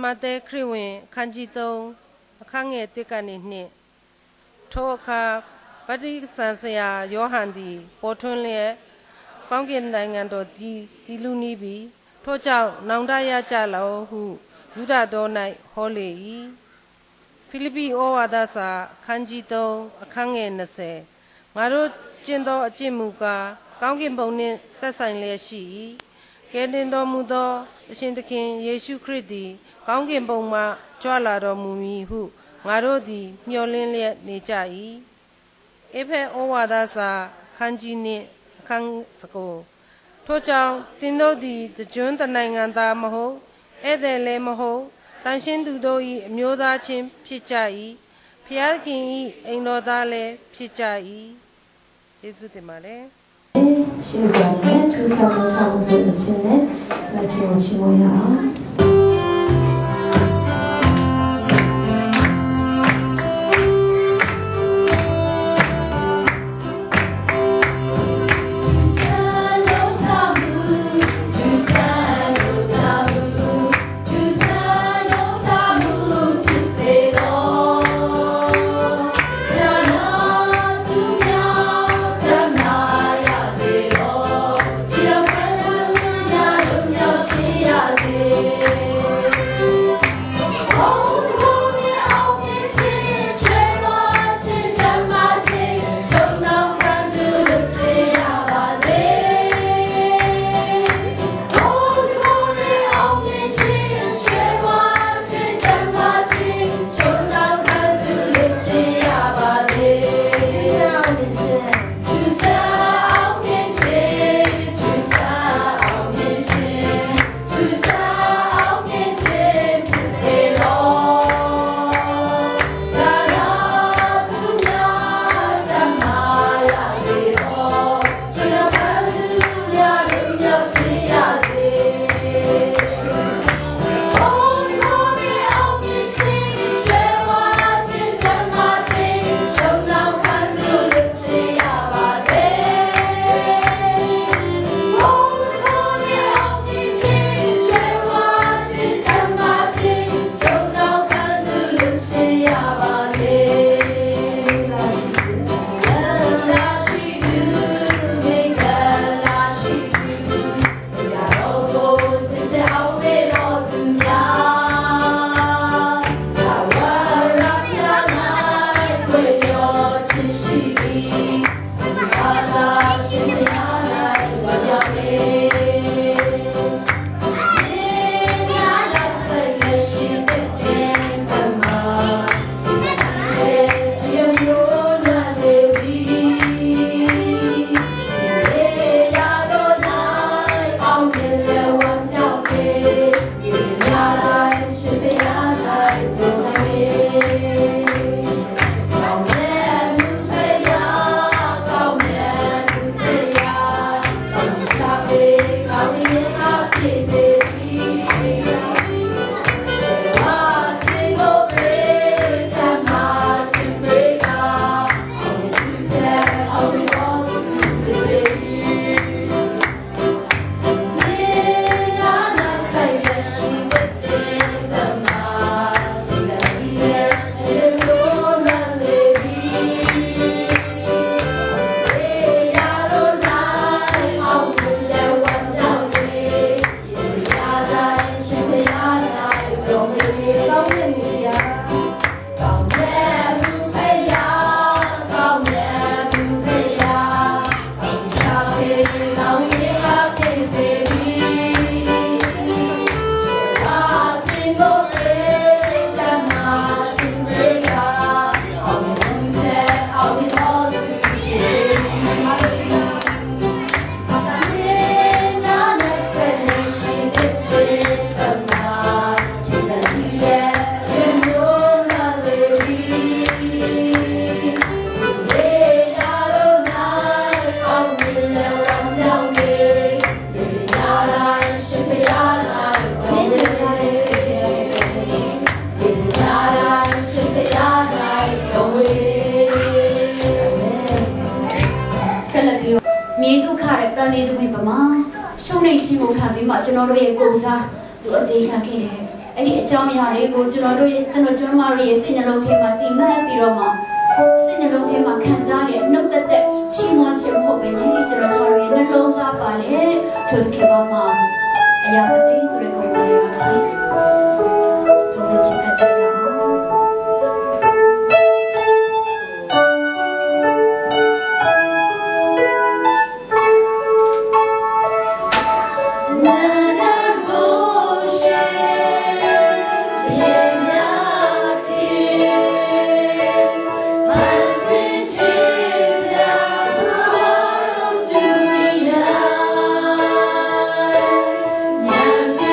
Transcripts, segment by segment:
Mate Kriwin Kanjito Kange Tikani Ni Toka Padi Sansaya Yohandi Portunle Kongin Nangando Dilunibi Toja Nandaya Jalao who Yuda Donai Holy Philippi Owadasa Kanjito Kange Nase Maro Jindo Jimuka Kongin Bonin Sasan Leshi Kedindo Mudo Shindakin Yeshu Kridi Kongin Boma Jwala Mumi who Marodi Myolin Nijai Epe Owadasa Kanjini Kang Sako Toja Tindo the Jun the Nanganda Maho Edele Maho Tanshin Dudoi Myoda Chim Pichai Piakin Inodale Pichai Jesus de Mare. She was running 2,000 times with the chin, like you want အဲ့ဒီအကြောင်းအရာတွေကိုကျွန်တော်မတို့ရဲ့စိတ်နှလုံးထဲမှာတည်မှတ်ပြီးတော့မှစိတ်နှလုံးထဲမှာခံစားရတဲ့နှုတ်သက်ချီးမွမ်းခြင်းမဟုတ်ဘဲနဲ့ကျွန်တော်တို့ရဲ့နှလုံးသားပါလေထို့တကယ်မှအရာကတိဆိုတဲ့ကိုယ်ကိုယ်ရပါတယ်ဒီလိုချစ်ကြရအောင်Yeah.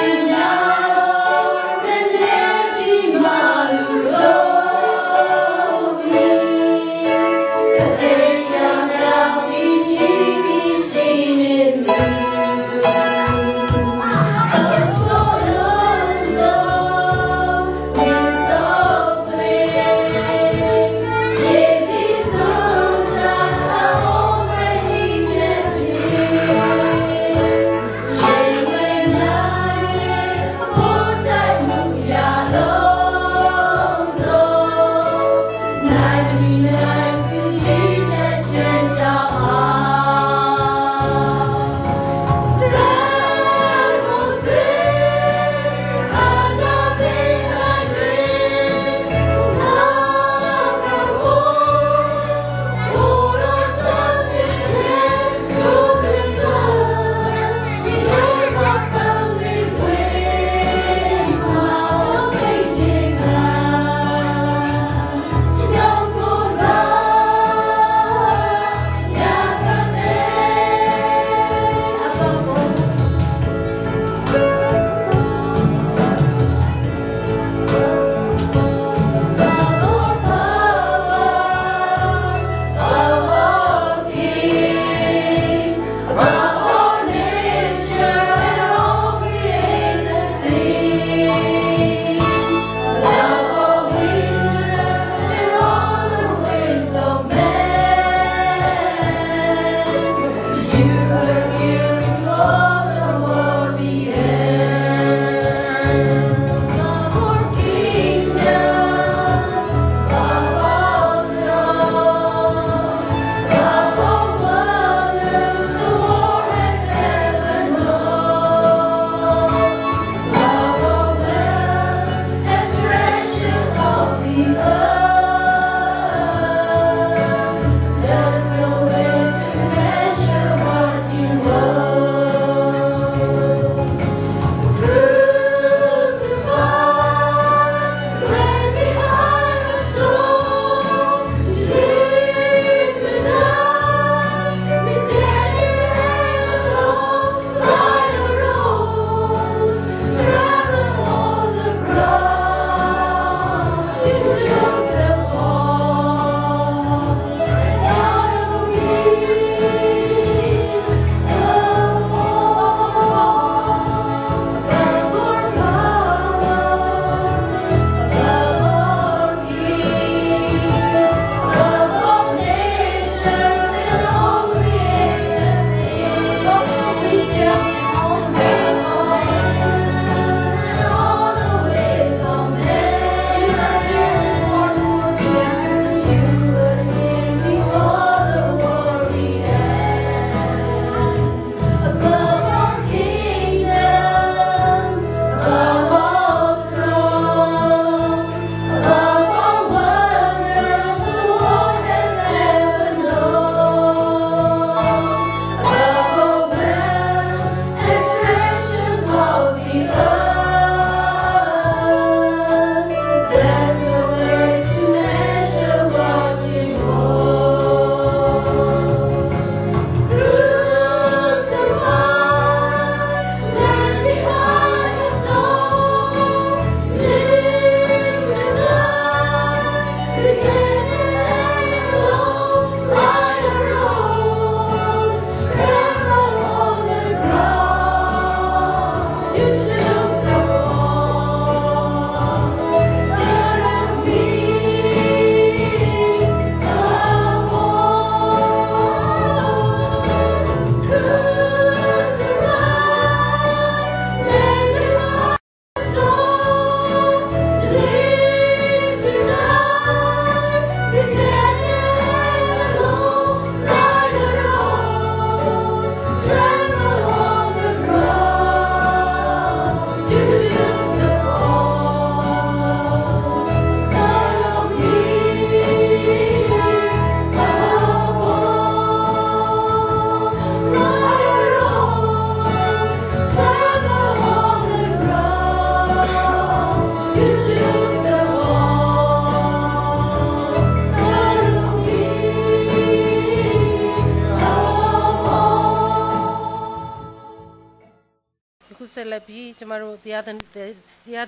ဆက်လက်ပြီးကျမတို့တရား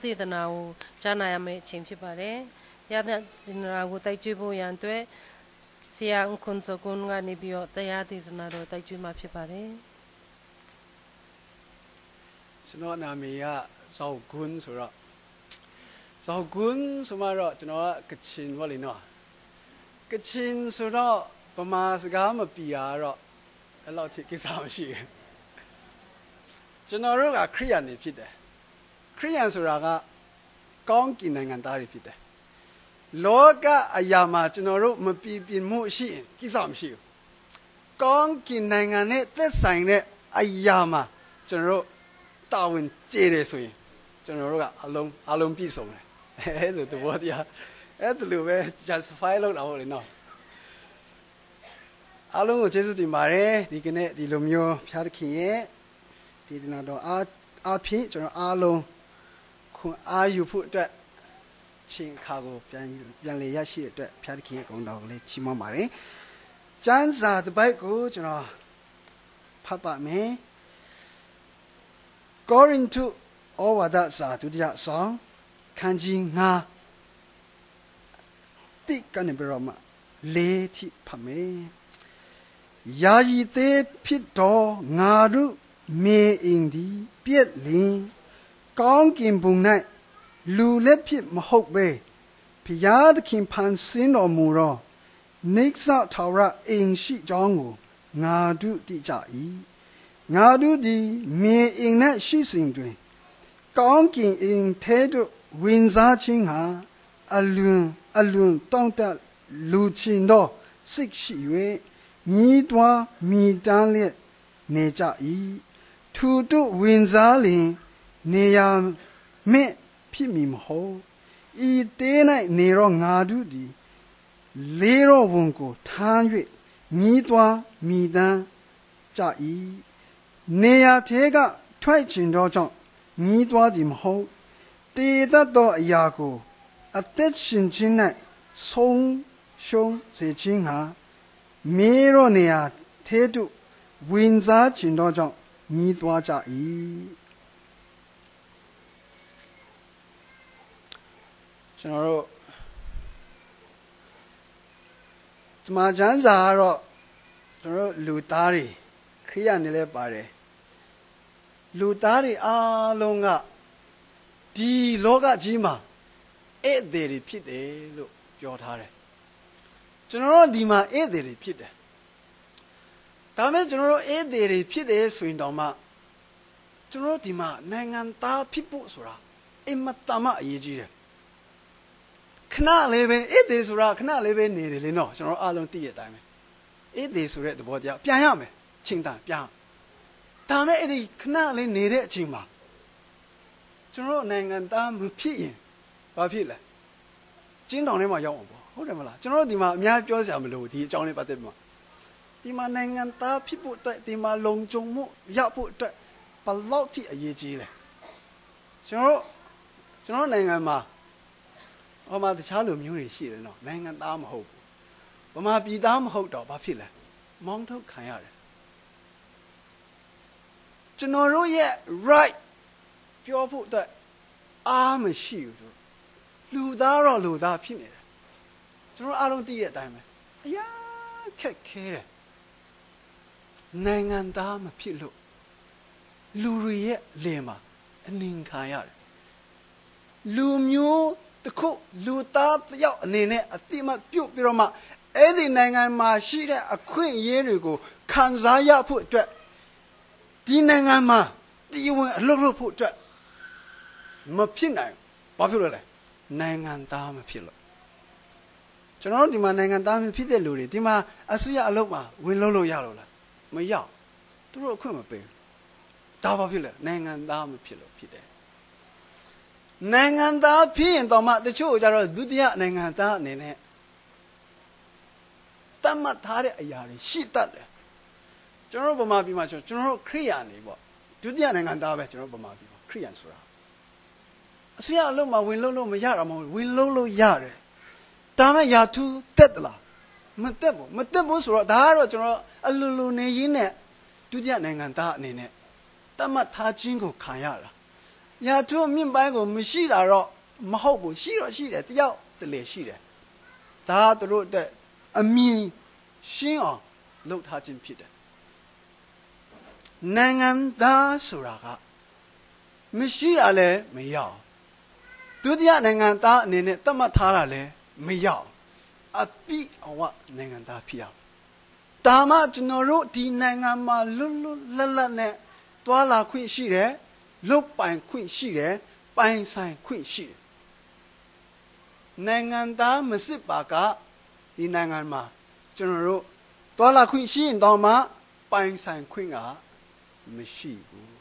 ဒေသနာကိုကြားနာရမယ့်အချိန်ဖြစ်ပါတယ်တရားဒေသနာကိုတိုက်ကြွဖို့ရန်အတွက်ဆရာဦးခွန်စောကွန်းကနေပြီးတော့တရားဒေသနာတော်တိုက်ကြွမှာဖြစ်ပါတယ်ကျွန်တော်နာမည်ကဇောက်ကွန်းဆိုတော့ဇောက်ကွန်းဆိုမှတော့ကျွန်တော်ကကချင်ဘာလဲနော်ကချင်ဆိုတော့ဗမာစကားမပြရတော့အဲ့လောက်ထိကိစ္စမရှိဘူးကျွန်တော်တို့ကခရိယန်နေဖြစ်တယ်ခရိယန်ဆိုတာကကောင်းကင်နိုင်ငံသားတွေဖြစ်တယ်လောကအရာမှာကျွန်တော်တို့မပြပြမှုရှိရင်ကိစ္စမရှိဘူးကောင်းကင်နိုင်ငံနဲ့သက်ဆိုင်တဲ့အရာမှာကျွန်တော်တို့တာဝန်ကျေတယ်ဆိုရင်ကျွန်တော်တို့ကအလုံးပြည့်စုံတယ်အဲ့လိုသဘောတရားအဲ့လိုပဲ justify လုပ်တာဟုတ်လေနော်အလုံးကိုကျေးဇူးတင်ပါတယ်ဒီကနေ့ဒီလိုမျိုးဖျားသခင်ရဲ့ဒီဒီနာတော့အားဖြင့်ကျွန်တော်အားလုံးခွန်အားယူဖို့အတွက်ချင်းခါကိုပြန်လေရရှိတဲ့အတွက်ဖျားသခင်ရဲ့ဂုဏ်တော်ကိုလည်းချီးမွမ်းပါတယ်ကျမ်းစာတစ်ပိုက်ကိုကျွန်တော်ဖတ်ပါမယ်ကောရိန္သုဩဝါဒစာဒုတိယဆောင်ခန်းကြီး9တိကနေပြီးတော့မှ4ထိဖတ်မယ်ယာယီသေးဖြစ်တော်ငါတို့မေအင်ဒီပြက်လင်ကောင်းကင်ဘုံ၌လူလက်ဖြစ်မဟုတ်ပဲဖျားသခင်ဖန်ဆင်းတော်မူသောနိစ္စထာဝရအင်ရှိကြောင်းကိုငါတို့သိကြ၏ငါတို့သည်မေအင်၌ရှိစဉ်တွင်ကောင်းကင်အင်ထဲသို့ဝင်စားခြင်းဟာအလွန်တောင့်တလူချင်သောစိတ်ရှိ၍မြည်တွားမြည်တမ်းလျက်နေကြ၏ထိုတို့ဝင်စားလျင်နေရမဲ့ဖြစ်မည်မဟုတ်ဤတေး၌နေတော့ငါတို့သည်လေးတော်ဝန်ကိုထား၍မြည်တွားမြည်တမ်းကြ၏နေရသေးကထွက်ချင်သောကြောင့်မြည်တွားသည်မဟုတ်တည်တတ်သောအရာကိုအသက်ရှင်ခြင်း၌ဆုံးရှုံးစေခြင်းဟာမေရောနေရာသေးတို့ဝင်စားခြင်းသောကြောင့်မြည်တွားကြ၏ကျွန်တော်တို့ဒီမှာကျမ်းစာကတော့ကျွန်တော်တို့လူသားတွေခရိယာနေလဲပါတယ်လူသားတွေအားလုံးကဒီလောကကြီးမှာဧည့်သည်တွေဖြစ်တယ်လို့ပြောထားတယ်ကျွန်တော်တို့ဒီမှာဧည့်သည်တွေဖြစ်တယ်ဒါပေမဲ့ကျွန်တော်တို့ဧည့်သည်တွေဖြစ်တယ်ဆိုရင်တော့မှကျွန်တော်တို့ဒီမှာနိုင်ငံသားဖြစ်ဖို့ဆိုတာအင်မတန်မှအရေးကြီးတယ်ခဏလေးပဲဧည့်သည်ဆိုတာခဏလေးပဲနေတယ်လေနော်ကျွန်တော်အားလုံးသိရတဲ့အတိုင်းပဲဧည့်သည်ဆိုတဲ့သဘောတရားပြန်ရမယ်ချိန်တန်ပြန်ဒါမဲ့အဲ့ဒီခဏလေးနေတဲ့အချိန်မှာကျွန်တော်နိုင်ငံသားမဖြစ်ရင်ဘာဖြစ်လဲကျင်းတောင်ထဲမှာရောက်အောင်ပေါ့ဟုတ်တယ်မလားကျွန်တော်ဒီမှာအများပြောစရာမလိုဒီအကြောင်းလေးပတ်သက်ပြီးဒီမှာနိုင်ငံသားဖြစ်ဖို့အတွက်ဒီမှာလုံခြုံမှုရဖို့အတွက်ဘယ်လောက်ထိအရေးကြီးလဲကျွန်တော်နိုင်ငံမှာဟောမှာတခြားလူမျိုးတွေရှိတယ်နော်နိုင်ငံသားမဟုတ်ဘူးဗမာပြည်သားမဟုတ်တော့ဘာဖြစ်လဲမောင်းထုတ်ခံရတယ်ကျွန်တော်တို့ရဲ့ right ပြောဖို့အတွက်အားမရှိဘူးလူသားတော့လူသားဖြစ်နေတယ်ကျွန်တော်အားလုံးသိတဲ့အတိုင်းပဲအရာခက်ခဲတယ်နိုင်ငံသားမဖြစ်လို့လူတွေရဲ့လေမှာအနင်ခံရတယ်လူမျိုးတစ်ခုလူသားတယောက်အနေနဲ့အတိမပြုတ်ပြီးတော့မှအဲ့ဒီနိုင်ငံမှာရှိတဲ့အခွင့်အရေးတွေကိုခံစားရဖို့အတွက်ဒီနိုင်ငံမှာတရားဝင်အလုပ်လုပ်ဖို့အတွက်မဖြစ်နိုင်ဘာဖြစ်လို့လဲနိုင်ငံသားမဖြစ်လို့ကျွန်တော်တို့ဒီမှာနိုင်ငံသားမဖြစ်တဲ့လူတွေဒီမှာအစိုးရအလုပ်မှာဝင်လုပ်လို့ရလို့လားမရသူတို့အခွင့်မပေးဘူးဒါဘာဖြစ်လဲနိုင်ငံသားမဖြစ်လို့ဖြစ်တယ်နိုင်ငံသားဖြစ်ရင်တော့မှတချို့ကြတော့ဒုတိယနိုင်ငံသားအနေနဲ့တတ်မှတ်ထားတဲ့အရာတွေရှိတတ်တယ်ကျွန်တော်တို့ဗမာပြည်မှာကျွန်တော်တို့ခရိယာနေပေါ့ဒုတိယနိုင်ငံသားပဲကျွန်တော်ဗမာပြည်မှာခရိယန်ဆိုတာအစိုးရအလုပ်မှာဝင်လို့မရတာမဟုတ်ဝင်လို့ရတယ်ဒါမှရာထူးတက်သလားမတက်ဘူးဆိုတော့ဒါကတော့ကျွန်တော်အလူလူနေရင်းနဲ့ဒုတိယနိုင်ငံသားအနေနဲ့ တမတ်ထားခြင်းကိုခံရတာရာထူးမြင့်ပိုင်းကိုမရှိတာတော့မဟုတ်ဘူးရှိတော့ရှိတယ်တယောက်တလေရှိတယ်ဒါသူတို့အတွက်အမြင်ရှင်းအောင်လုပ်ထားခြင်းဖြစ်တယ်နိုင်ငံသားဆိုတာကမရှိတာလည်းမရအောင်ဒုတိယနိုင်ငံသားအနေနဲ့တတ်မှတ်ထားတာလည်းမရအောင်အပိအဝနိုင်ငံသားဖြစ်အောင်ဒါမှကျွန်တော်တို့ဒီနိုင်ငံမှာလွတ်လွတ်လပ်လပ်နဲ့တွာလာခွင့်ရှိတယ်လုတ်ပိုင်ခွင့်ရှိတယ်ပိုင်ဆိုင်ခွင့်ရှိတယ်နိုင်ငံသားမစစ်ပါကဒီနိုင်ငံမှာကျွန်တော်တို့တွာလာခွင့်ရှိရင်တော့မှပိုင်ဆိုင်ခွင့်ကမရှိဘူး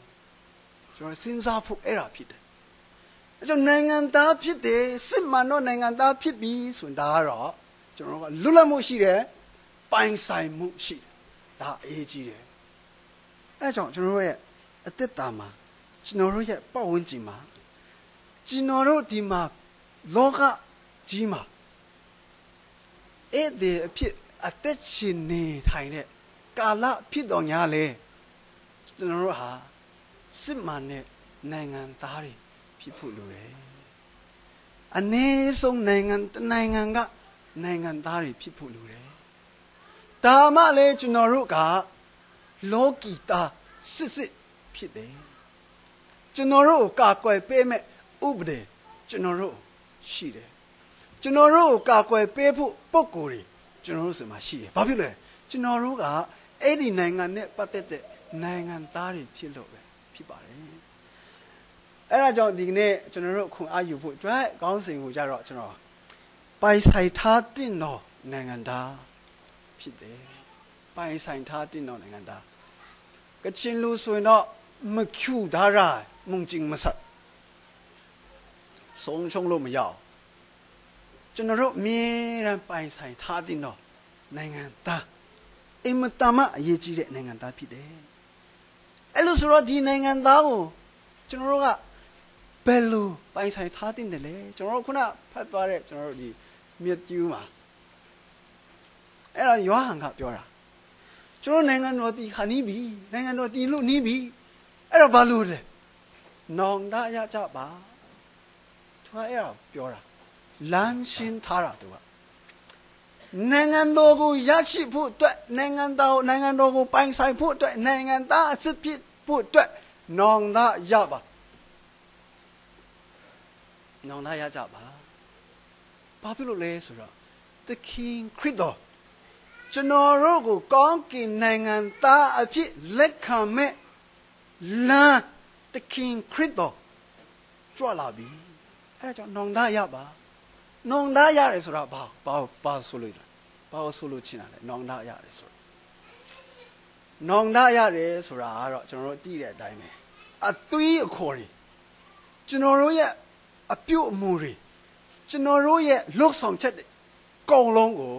ကျွန်တော်စဉ်းစားဖို့အဲ့ဒါဖြစ်တယ်အဲကြောင့်နိုင်ငံသားဖြစ်တယ်စစ်မှန်တော့နိုင်ငံသားဖြစ်ပြီဆိုတာကတော့ကျွန်တော်ကလွတ်လပ်မှုရှိတယ်ပိုင်ဆိုင်မှုရှိတယ်ဒါအရေးကြီးတယ်အဲကြောင့်ကျွန်တော်ရဲ့အသက်တာမှာကျွန်တော်တို့ရဲ့ပတ်ဝန်းကျင်မှာကျွန်တော်တို့ဒီမှာလောကကြီးမှာအဲ့ဒီအဖြစ်အသက်ရှင်နေထိုင်တဲ့ကာလဖြစ်တော်ညာလေကျွန်တော်တို့ဟာစစ်မှန်တဲ့နိုင်ငံသားတွေဖြစ်ဖို့လိုတယ်အနည်းဆုံးနိုင်ငံကနိုင်ငံသားတွေဖြစ်ဖို့လိုတယ်ဒါမှလည်းကျွန်တော်တို့ကလောကီသားစစ်ဖြစ်တယ်ကျွန်တော်တို့ကာကွယ်ပေးမဲ့ဥပဒေကျွန်တော်တို့ရှိတယ်ကျွန်တော်တို့ကာကွယ်ပေးဖို့ပုံကိုယ်တွေကျွန်တော်တို့ဆိုမှရှိတယ်ဘာဖြစ်လဲကျွန်တော်တို့ကအဲ့ဒီနိုင်ငံနဲ့ပတ်သက်တဲ့နိုင်ငံသားတွေဖြစ်လို့ပဲဖြစ်ပါတယ်အဲ့ဒါကြောင့်ဒီကနေ့ကျွန်တော်တို့ခွန်အားယူဖို့အတွက်ခေါင်းစဉ်ကိုကြတော့ကျွန်တော်ပိုင်ဆိုင်ထားတဲ့နော်နိုင်ငံသားဖြစ်တယ်ပိုင်ဆိုင်ထားတဲ့နော်နိုင်ငံသားကချင်လူဆိုရင်တော့မကျူဒါရာမုံကျင်းမဆတ်ဆုံးရှုံးလို့မရအောင်ကျွန်တော်တို့အမြဲတမ်းပိုင်ဆိုင်ထားတဲ့နော်နိုင်ငံသားအင်မတန်မှအရေးကြီးတဲ့နိုင်ငံသားဖြစ်တယ်အဲ့လိုဆိုတော့ဒီနိုင်ငံသားကိုကျွန်တော်တို့ကဘယ်လိုပိုင်ဆိုင်ထားတဲ့လဲကျွန်တော်တို့ခုနဖတ်သွားတဲ့ကျွန်တော်တို့ဒီမြတ်ကျူးမှာအဲ့ဒါယောဟန်ကပြောတာကျွန်တော်နိုင်ငံတော်တည်ခါနီးပြီနိုင်ငံတော်တည်လို့နီးပြီအဲ့တော့ဘာလို့လဲနောင်တရကြပါသူကအဲ့ဒါပြောတာလမ်းရှင်းထားတာသူကနိုင်ငံတော်ကိုရရှိဖို့အတွက်နိုင်ငံတော်ကိုပိုင်ဆိုင်ဖို့အတွက်နိုင်ငံသားအစစ်ဖြစ်ဖို့အတွက်နောင်တရပါနောင်တရကြပါဘာဖြစ်လို့လဲဆိုတော့ the king ခရစ်တော်ကျွန်တော်တို့ကိုကောင်းကင်နိုင်ငံသားအဖြစ်လက်ခံမဲ့လမ်း the king ခရစ်တော်ကြွလာပြီအဲ့ဒါကြောင့်နောင်တရပါနောင်တရတယ်ဆိုတာဘာဆိုလို့လဲဘာဆိုလို့ချင်တာလဲနောင်တရတယ်ဆိုတာနောင်တရတယ်ဆိုတာကတော့ကျွန်တော်တို့သိတဲ့အတိုင်းပဲအသွေးအခေါ်တွေကျွန်တော်တို့ရဲ့အပြုတ်အမူတွေကျွန်တော်တို့ရဲ့လှုပ်ဆောင်ချက်တွေအကုန်လုံးကို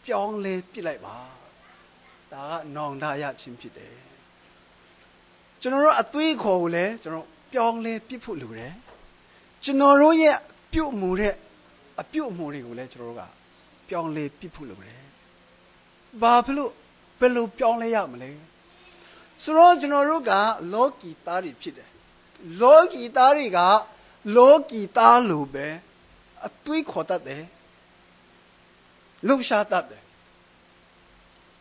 ပြောင်းလဲပြစ်လိုက်ပါဒါကနောင်တရခြင်းဖြစ်တယ်ကျွန်တော်တို့အသွေးခေါ်ကိုလည်းကျွန်တော်ပြောင်းလဲပြစ်ဖို့လိုတယ်ကျွန်တော်တို့ရဲ့ပြုတ်မှုတဲ့အပြုတ်မှုတွေကိုလည်းကျွန်တော်တို့ကပြောင်းလဲပြစ်ဖို့လိုတယ်ဘာဖြစ်လို့ဘယ်လိုပြောင်းလဲရမလဲဆိုတော့ကျွန်တော်တို့ကလောကီသားတွေဖြစ်တယ်လောကီသားတွေကလောကီသားလိုပဲအသွေးခေါ်တတ်တယ်လှုပ်ရှားတတ်တယ်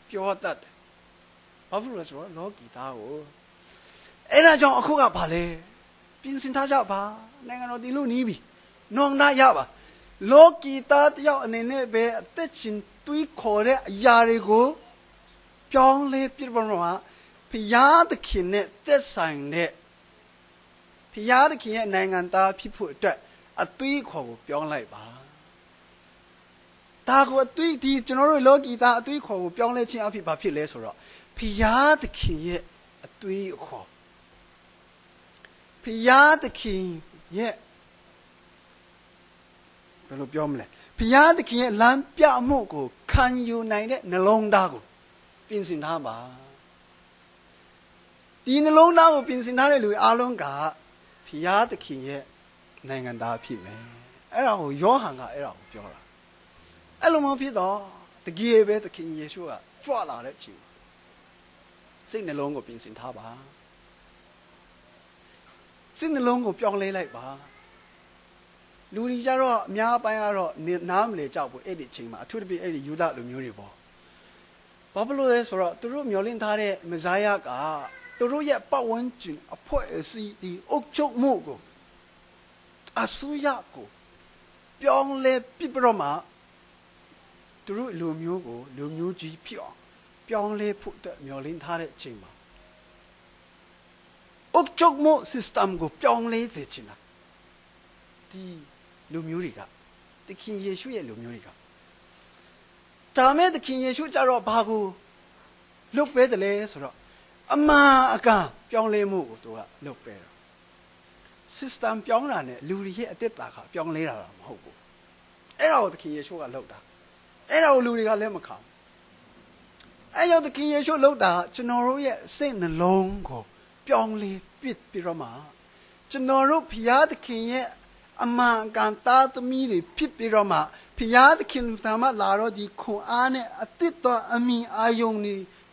ပြောတတ်တယ်ဘာဖြစ်လို့လဲဆိုတော့လောကီသားကိုအဲ့ဒါကြောင့်အခုကဘာလဲပြင်ဆင်ထားကြပါနိုင်ငံတော်တည်လို့နီးပြီနောင်တရပါလောကီသားတယောက်အနေနဲ့ပဲအသက်ရှင်တွေးခေါ်တဲ့အရာတွေကိုပြောင်းလဲပြစ်ပေါ်မှာဖျားသခင်နဲ့သက်ဆိုင်တဲ့ဖျားသခင်ရဲ့နိုင်ငံသားဖြစ်ဖို့အတွက်အသွေးခေါ်ကိုပြောင်းလိုက်ပါဒါကိုအသွေးဒီကျွန်တော်တို့လောကီသားအသွေးခေါ်ကိုပြောင်းလဲခြင်းအဖြစ်ဘာဖြစ်လဲဆိုတော့ဖျားသခင်ရဲ့အသွေးခေါ်ဖျားသခင်ရဲ့ဘယ်လိုပြောမလဲဖျားသခင်ရဲ့လမ်းပြမှုကိုခံယူနိုင်တဲ့နှလုံးသားကိုပြင်ဆင်ထားပါဒီနှလုံးသားကိုပြင်ဆင်ထားတဲ့လူအားလုံးကဖျားသခင်ရဲ့နိုင်ငံသားဖြစ်မယ်အဲ့ဒါကိုယောဟန်ကအဲ့ဒါကိုပြောတာအဲ့လိုမှဖြစ်တော့တကယ်ပဲသခင်ယေရှုကကြွလာတဲ့အချိန်စိတ်နှလုံးကိုပြင်ဆင်ထားပါ စိတ်နှလုံးကိုပြောင်းလဲလိုက်ပါလူတွေကြတော့အများပိုင်းကတော့နားမလဲကြောက်ဘူးအဲ့ဒီအချိန်မှာအထူးသဖြင့်အဲ့ဒီယူဒလူမျိုးတွေပေါ့ဘာဖြစ်လို့လဲဆိုတော့သူတို့မျှော်လင့်ထားတဲ့မဇာယကသူတို့ရဲ့ပတ်ဝန်းကျင်အဖွဲ့အစည်းဒီအုပ်ချုပ်မှုကိုအစိုးရကိုပြောင်းလဲပြစ်ပြီးတော့မှသူတို့လူမျိုးကိုလူမျိုးကြီးဖြစ်အောင်ပြောင်းလဲဖို့အတွက်မျှော်လင့်ထားတဲ့အချိန်မှာအုပ်ချုပ်မှု system ကိုပြောင်းလဲစေချင်တာဒီလူမျိုးတွေကသခင်ယေရှုရဲ့လူမျိုးတွေကဒါမဲ့သခင်ယေရှုကြတော့ဘာကိုလုပ်ပေးတယ်လဲဆိုတော့အမှန်အကန်ပြောင်းလဲမှုကိုသူကလုပ်ပေးတော့ system ပြောင်းတာနဲ့လူတွေရဲ့အသက်တာကပြောင်းလဲတာမဟုတ်ဘူးအဲ့ဒါကိုသခင်ယေရှုကလုပ်တာအဲ့ဒါကိုလူတွေကလည်းမခံအဲ့ရောက်သခင်ယေရှုလုပ်တာကျွန်တော်တို့ရဲ့စိတ်နှလုံးကိုပြောင်းလဲပစ်ပြီးတော့မှကျွန်တော်တို့ဘုရားသခင်ရဲ့အမှန်ကန်သားသမီးတွေဖြစ်ပြီးတော့မှဘုရားသခင်ကမှလာတော့ဒီခွန်အားနဲ့အသစ်တော်အမိအာယုန်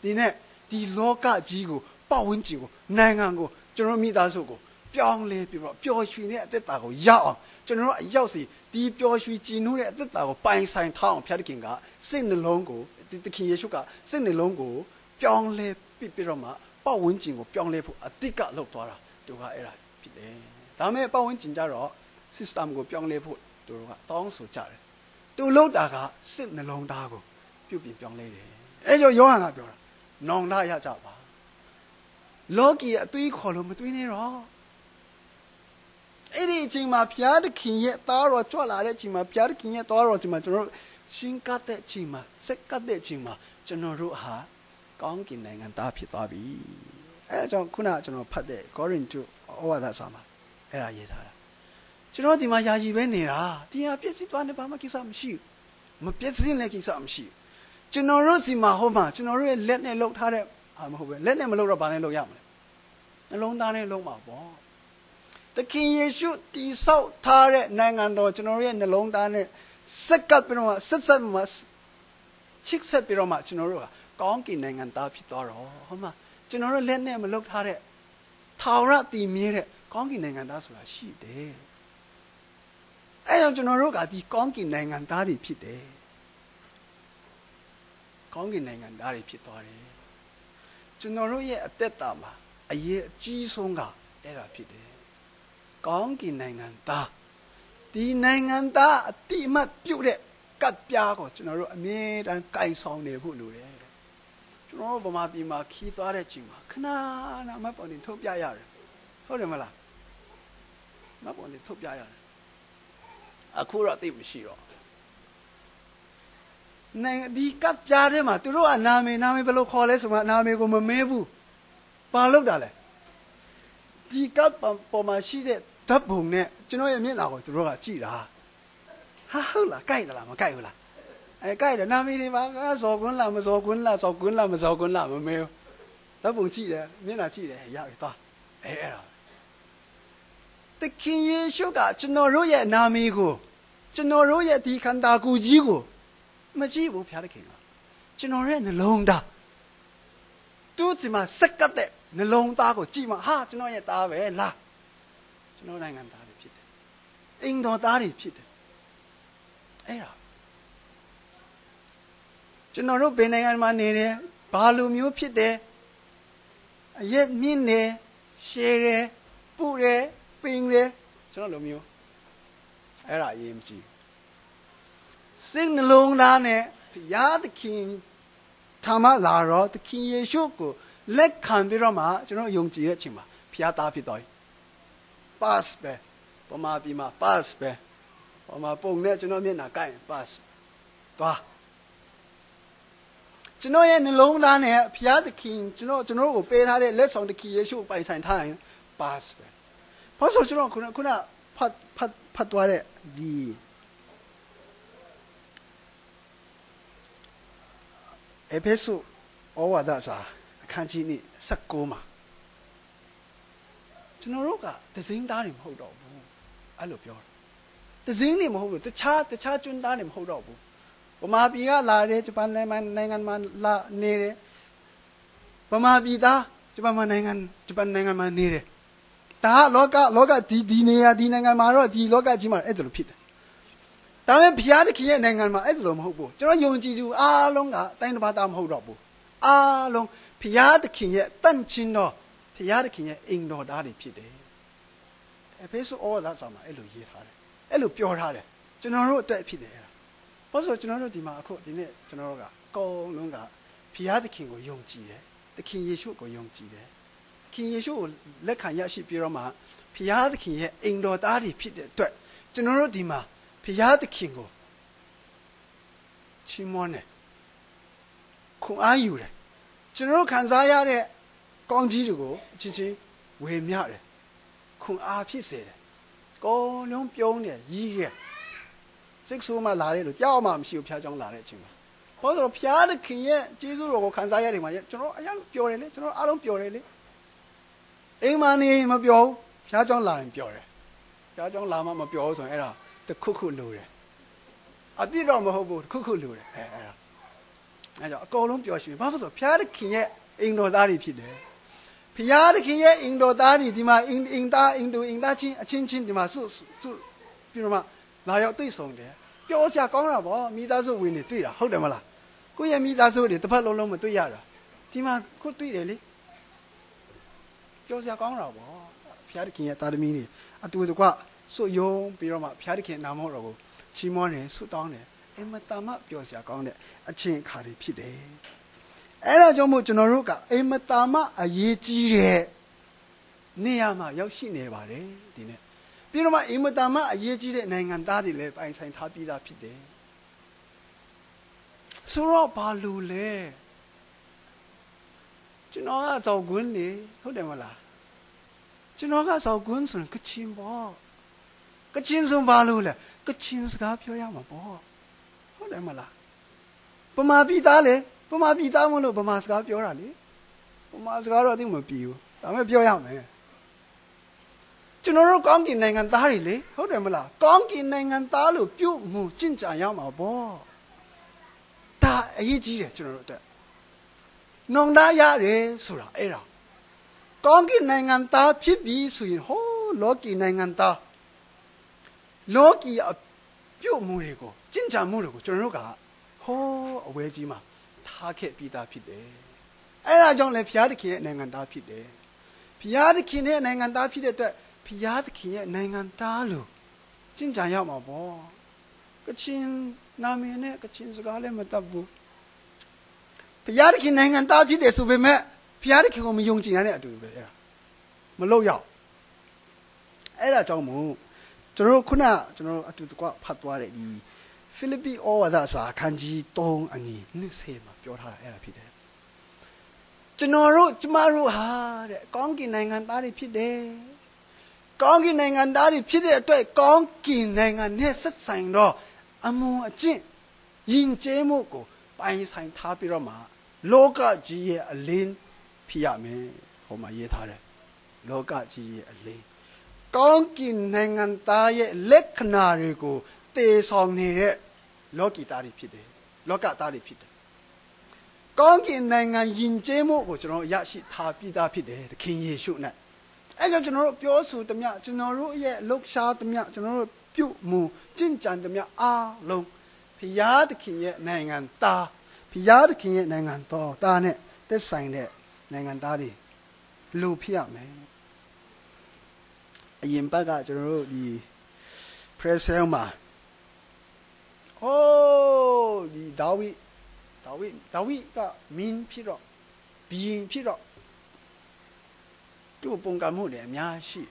ဒီနဲ့ဒီလောကကြီးကိုပတ်ဝန်းကျင်ကိုနိုင်ငံကိုကျွန်တော်မိသားစုကိုပြောင်းလဲပြီးတော့ပျော်ရွှင်တဲ့အသက်တာကိုရအောင်ကျွန်တော်တို့အရောက်စီဒီပျော်ရွှင်ကြည်နူးတဲ့အသက်တာကိုပိုင်ဆိုင်ထားအောင်ဘုရားသခင်ကစိတ်နှလုံးကိုသခင်ယေရှုကစိတ်နှလုံးကိုပြောင်းလဲပြီးတော့မှပတ်ဝန်းကျင်ကိုပြောင်းလဲဖို့အတိတ်ကလုပ်သွားတာသူကအဲ့ဒါဖြစ်တယ်ဒါမဲ့ပတ်ဝန်းကျင်ကြတော့ system ကိုပြောင်းလဲဖို့သူတို့ကတောင်းဆိုကြတယ်သူလုပ်တာကစိတ်နှလုံးသားကိုပြုပြင်ပြောင်းလဲတယ်အဲ့ကြောင့်ယောဟန်ကပြောတာနောင်တရကြပါလောကီအသွေးခေါ်လို့မသွေးနေတော့အဲ့ဒီအချိန်မှာဘုရားသခင်ရဲ့သားတော်ကြွလာတဲ့အချိန်မှာဘုရားသခင်ရဲ့သားတော်အချိန်မှာကျွန်တော်တို့ရှင်ကတ်တဲ့အချိန်မှာစက်ကတ်တဲ့အချိန်မှာကျွန်တော်တို့ဟာကောင်းကင်နိုင်ငံသားဖြစ်သွားပြီအဲဒါကြောင့်ခုနကကျွန်တော်ဖတ်တဲ့ကောရိန္သုဩဝါဒစာမှာအဲ့ဒါရေးထားတာကျွန်တော်ဒီမှာယာယီပဲနေတာဒီဟာပြည့်စည်သွားနေပါမှကိစ္စမရှိဘူးမပြည့်စည်လည်းကိစ္စမရှိဘူးကျွန်တော်တို့စီမှာဟိုမှာကျွန်တော်တို့ရဲ့လက်နဲ့လှုပ်ထားတဲ့မဟုတ်ပဲလက်နဲ့မလှုပ်တော့ဘာနဲ့လှုပ်ရမလဲနှလုံးသားနဲ့လှုပ်မှာပေါ့သခင်ယေရှုတည်ဆောက်ထားတဲ့နိုင်ငံတော်ကျွန်တော်ရဲ့နှလုံးသားနဲ့စက်ကပ်ပြီးတော့ဆက်မှာချစ်ဆက်ပြီးတော့မှကျွန်တော်တို့ကကောင်းကင်နိုင်ငံသားဖြစ်သွားတော့ဟောမှာကျွန်တော်တို့လက်နဲ့မလုပ်ထားတဲ့ထာဝရတည်မြဲတဲ့ကောင်းကင်နိုင်ငံသားဆိုတာရှိတယ်အဲကြောင့်ကျွန်တော်တို့ကဒီကောင်းကင်နိုင်ငံသားတွေဖြစ်တယ်ကောင်းကင်နိုင်ငံသားတွေဖြစ်သွားတယ်ကျွန်တော်တို့ရဲ့အသက်တာမှာအရေးအကြီးဆုံးကအဲ့ဒါဖြစ်တယ်ကောင်းကင်နိုင်ငံသားဒီနိုင်ငံသားအတိအမှတ်ပြုတဲ့ကတ်ပြားကိုကျွန်တော်တို့အမြဲတမ်းကိုင်ဆောင်နေဖို့လိုတယ်ကျွန်တော်တို့ဗမာပြည်မှာခီးသွားတဲ့ချိန်မှာခဏနာမပေါ်နေထုတ်ပြရတယ်ဟုတ်တယ်မလားမပေါ်နေထုတ်ပြရတယ်အခုတော့သိမရှိတော့နိုင်ငံဒီကတ်ပြားထဲမှာသူတို့ကနာမည်ဘယ်လိုခေါ်လဲဆိုမှနာမည်ကိုမမေးဘူးဘာလုပ်တာလဲဒီကတ်ပေါ်မှာရှိတဲ့ဓာတ်ပုံနဲ့ကျွန်တော်ရဲ့မျက်နှာကိုသူတို့ကကြည့်တာဟာဟုတ်လားကြိုက်သလားမကြိုက်ဘူးလားကြိုက်တယ်နာမည်တွေပါဇော်ကွန်းလားမဇော်ကွန်းလားဇော်ကွန်းလားမဇော်ကွန်းလားမမေးဘူးဓာတ်ပုံကြည့်တယ်မျက်နှာကြည့်တယ်ရပြီသွားအဲ့ဒါသခင်ယေရှုကကျွန်တော်တို့ရဲ့နာမည်ကိုကျွန်တော်တို့ရဲ့ဒီခန္ဓာကိုယ်ကြီးကိုမကြည့်ဘူးဘုရားသခင်ကကျွန်တော်ရဲ့နှလုံးသားသူ့ဒီမှာစက်ကတ်တဲ့နှလုံးသားကိုကြည့်မှဟာကျွန်တော်ရဲ့သားပဲလားကျွန်တော်နိုင်ငံသားတွေဖြစ်တယ်အိမ်တော်သားတွေဖြစ်တယ်အဲ့ဒါကျွန်တော်တို့ဘယ်နိုင်ငံမှာနေတယ်ဘာလိုမျိုးဖြစ်တယ်အရက်မြင့်တယ်ရှည်တယ်ပူတယ်ပင်တယ်ကျွန်တော်လိုမျိုးအဲ့ဒါအရေးမကြီးစိတ်နှလုံးသားနဲ့ဘုရားသခင်ထာမလာတော့သခင်ယေရှုကိုလက်ခံပြီးတော့မှကျွန်တော်ယုံကြည်တဲ့အချိန်မှာဘုရားသားဖြစ်သွားပြီ pass ပဲပမာပြီးမှ pass ပဲပမာပုံနဲ့ကျွန်တော်မျက်နှာကိုက် pass သွားကျွန်တော်ရဲ့နှလုံးသားနဲ့ဘုရားသခင်ကျွန်တော်ကိုပေးထားတဲ့လက်ဆောင်သခင်ယေရှုပိုင်ဆိုင်ထားရင် pass ပဲဘာလို့ကျွန်တော်ခုနဖတ်သွားတဲ့ဒီエペソဩဝါဒစာအခန်းကြီး19မှာကျွန်တော်တို့ကသစင်းသားတွေမဟုတ်တော့ဘူးအဲ့လိုပြောတာသစင်းတွေမဟုတ်ဘူးတခြားကျွန်းသားတွေမဟုတ်တော့ဘူးဗမာပြည်ကလာတယ်ဂျပန်နိုင်ငံမှာလာနေတယ်ဗမာပြည်သားဂျပန်နိုင်ငံမှာနေတယ် ဒါလောကဒီနေရာဒီနိုင်ငံမှာတော့ဒီလောကကြီးမှာအဲ့ဒါလိုဖြစ်တယ်ဒါပေမဲ့ဘုရားသခင်ရဲ့နိုင်ငံမှာအဲ့ဒါလိုမဟုတ်ဘူးကျွန်တော်ယုံကြည်သူအားလုံးကတိုင်းတစ်ပါးသားမဟုတ်တော့ဘူးအားလုံးဘုရားသခင်ရဲ့တန်ချင်းတော်ဘုရားသခင်ရဲ့အိမ်တော်သားတွေဖြစ်တယ်အဖေဆိုဩဝါဒစာမှာအဲ့လိုရေးထားတယ်အဲ့လိုပြောထားတယ်ကျွန်တော်တို့အတွက်ဖြစ်တယ်အဲ့ဒါဘာလို့ကျွန်တော်တို့ဒီမှာအခုဒီနေ့ကျွန်တော်တို့ကအကုန်လုံးကဘုရားသခင်ကိုယုံကြည်တယ်သခင်ယေရှုကိုယုံကြည်တယ်သခင်ယေရှုကိုလက်ခံရရှိပြီးတော့မှဘုရားသခင်ရဲ့အိမ်တော်သားတွေဖြစ်တဲ့အတွက်ကျွန်တော်တို့ဒီမှာဘုရားသခင်ကိုချီးမွမ်းတယ်ခွန်အားယူတယ်ကျွန်တော်တို့ခံစားရတဲ့ကောင်းကြီးတွေကိုအချင်းချင်းဝေမျှတယ်ခွန်အားဖြစ်စေတယ်ကိုယ်လုံးပြုံးတယ်ရည်ရစိတ်ဆိုးမှလာတယ်လို့ကြောက်မှမရှိဘူးဖျားကြောင်းလာတဲ့အချိန်မှာဘာလို့လဲဖျားသခင်ရဲ့ကျေးဇူးတော်ကိုခံစားရတဲ့မှာကျွန်တော်အရင်ပျော်တယ်လေကျွန်တော်အားလုံးပျော်တယ်လေအိမ်မနေမပျော်ဘူးဖျားကြောင်းလာရင်ပျော်တယ်ဖျားကြောင်းလာမှမပျော်ဘူးဆိုရင်အဲ့ဒါတခုခုလိုတယ်အပြည့်တော့မဟုတ်ဘူးတခုခုလိုတယ်အဲ့ကြောင့်အကုန်လုံးပျော်ရွှင်ဘာလို့ဆိုဖျားသခင်ရဲ့အိမ်တော်သားတွေဖြစ်တယ်ဖျားသခင်ရဲ့အိမ်တော်သားတွေဒီမှာအိမ်သားချင်းအချင်းချင်းဒီမှာစုပြီးတော့မှလာရောက်တွေ့ဆုံတယ်ပျော်စရာကောင်းတာပေါ့မိသားစုဝင်တွေတွေ့တာဟုတ်တယ်မလားကိုယ့်ရဲ့မိသားစုတွေတစ်ဖက်လုံးမတွေ့ရတာဒီမှာကိုတွေ့တယ်လေပျော်စရာကောင်းတာပေါ့ဖျားသခင်ရဲ့သားသမီးတွေအတူတကွဆွယုံပြီးတော့မှဖျားသခင်နာမတော်ကိုချီးမွမ်းတယ်ဆုတောင်းတယ်အင်မတန်မှပျော်စရာကောင်းတဲ့အချင်းအခါတွေဖြစ်တယ်အဲ့ဒါကြောင့်မို့ကျွန်တော်တို့ကအင်မတန်မှအရေးကြီးတဲ့နေရာမှာရောက်ရှိနေပါတယ်ဒီနေ့ပြီးတော့မှအင်မတန်မှအရေးကြီးတဲ့နိုင်ငံသားတွေလည်းပိုင်ဆိုင်ထားပြီးသားဖြစ်တယ်ဆိုတော့ဘာလို့လဲကျွန်တော်ကဇောက်ကွန်းနေဟုတ်တယ်မလားကျွန်တော်ကဇောက်ကွန်းဆိုရင်ကချင်ပေါ့ကချင်ဆိုဘာလို့လဲကချင်စကားပြောရမှာပေါ့ဟုတ်တယ်မလားဗမာပြည်သားလေဗမာပြည်သားမလို့ဗမာစကားပြောတာလေဗမာစကားတော့သိမပြီဘူးဒါပေမဲ့ပြောရမယ်ကျွန်တော်တို့ကောင်းကင်နိုင်ငံသားတွေလေဟုတ်တယ်မလားကောင်းကင်နိုင်ငံသားလို့ပြုမှုကျင့်ကြံရမှာပေါ့ဒါအရေးကြီးတယ်ကျွန်တော်တို့အတွက်နှောင်တရတယ်ဆိုတာအဲ့ဒါကောင်းကင်နိုင်ငံသားဖြစ်ပြီးဆိုရင်ဟောလောကီနိုင်ငံသားလောကီပြုမှုတွေကိုကျင့်ကြံမှုတွေကိုကျွန်တော်တို့ကဟောအဝဲကြီးမှာထားခဲ့ပြီးသားဖြစ်တယ်အဲ့ဒါကြောင့်လည်းဘုရားသခင်ရဲ့နိုင်ငံသားဖြစ်တယ်ဘုရားသခင်ရဲ့နိုင်ငံသားဖြစ်တဲ့အတွက်ဘုရားသခင်ရဲ့နိုင်ငံသားလို့ကျင့်ကြံရမှာပေါ့ကချင်နာမည်နဲ့ကချင်စကားလည်းမတတ်ဘူးဘုရားသခင်နိုင်ငံသားဖြစ်တယ်ဆိုပေမဲ့ဘုရားသခင်ကိုမယုံကြည်ရတဲ့အတူပဲအဲ့ဒါမလို့ရောက်အဲ့ဒါကြောင့်မို့ကျွန်တော်ခုနကျွန်တော်အတူတကွဖတ်သွားတဲ့ဒီဖိလိပ္ပိဩဝါဒစာအခန်းကြီး3အငယ်20မှာပြောထားတာအဲ့ဒါဖြစ်တယ်ကျွန်တော်တို့ကျမတို့ဟာတဲ့ကောင်းကင်နိုင်ငံသားတွေဖြစ်တယ်ကောင်းကင်နိုင်ငံသားတွေဖြစ်တဲ့အတွက်ကောင်းကင်နိုင်ငံနဲ့ဆက်ဆိုင်တော့အမွန်အကျင့်ယဉ်ကျေးမှုကိုပိုင်ဆိုင်ထားပြီးတော့မှလောကကြီးရဲ့အလင်းဖြစ်ရမယ်ဟောမှာရေးထားတယ်လောကကြီးရဲ့အလင်းကောင်းကင်နိုင်ငံသားရဲ့လက္ခဏာတွေကိုတည်ဆောင်နေတဲ့လောကီသားတွေဖြစ်တယ်လောကသားတွေဖြစ်တယ်ကောင်းကင်နိုင်ငံယဉ်ကျေးမှုကိုကျွန်တော်ရရှိထားပြီးသားဖြစ်တယ်သခင်ယေရှုနဲ့အဲကြောင့်ကျွန်တော်တို့ပြောဆိုသမျှကျွန်တော်တို့ရဲ့လှုပ်ရှားသမျှကျွန်တော်တို့ပြုမှုကျင့်ကြံသမျှအားလုံးဘုရားသခင်ရဲ့နိုင်ငံသားဘုရားသခင်ရဲ့နိုင်ငံတော်သားနဲ့သက်ဆိုင်တဲ့နိုင်ငံသားတွေလူဖြစ်ရမယ်အရင်ဘက်ကကျွန်တော်တို့ဒီ present မှာဟိုးဒီဒါဝိကမင်းဖြစ်တော့ဘီရင်ဖြစ်တော့သူ့ပုံကံမှုတွေအများရှိ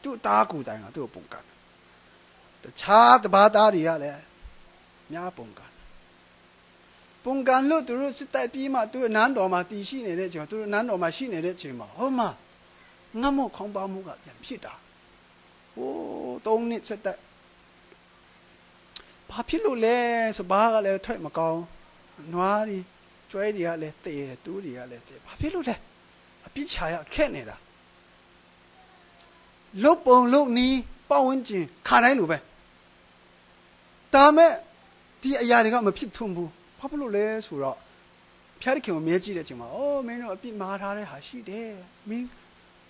သူ့တားကူတိုင်ကသူ့ပုံကံတခြားတပါးသားတွေကလည်းများပုံကံလို့သူတို့စစ်တိုက်ပြီးမှသူတို့နန်းတော်မှာတည်ရှိနေတဲ့အချိန်သူတို့နန်းတော်မှာရှိနေတဲ့အချိန်မှာဟောမှာငတ်မို့ခေါင်းပါမှုကပြန်ဖြစ်တာဟိုး3နှစ်စစ်တိုက်ဘာဖြစ်လို့လဲစပါးကလည်းထွက်မကောင်းနွားတွေကျွဲတွေကလည်းတေးတယ်တူးတွေကလည်းတေးဘာဖြစ်လို့လဲအပြစ်ချရခက်နေတာလုတ်ပုံလုတ်နီးပတ်ဝန်းကျင်ခါတိုင်းလိုပဲဒါမဲ့ဒီအရာတွေကမဖြစ်ထွန်းဘူးဘာဖြစ်လို့လဲဆိုတော့ဖျားသခင်ကိုမြဲကြည့်တဲ့အချိန်မှာအော်မင်းတို့အပြစ်မှားထားတဲ့ဟာရှိတယ်မင်း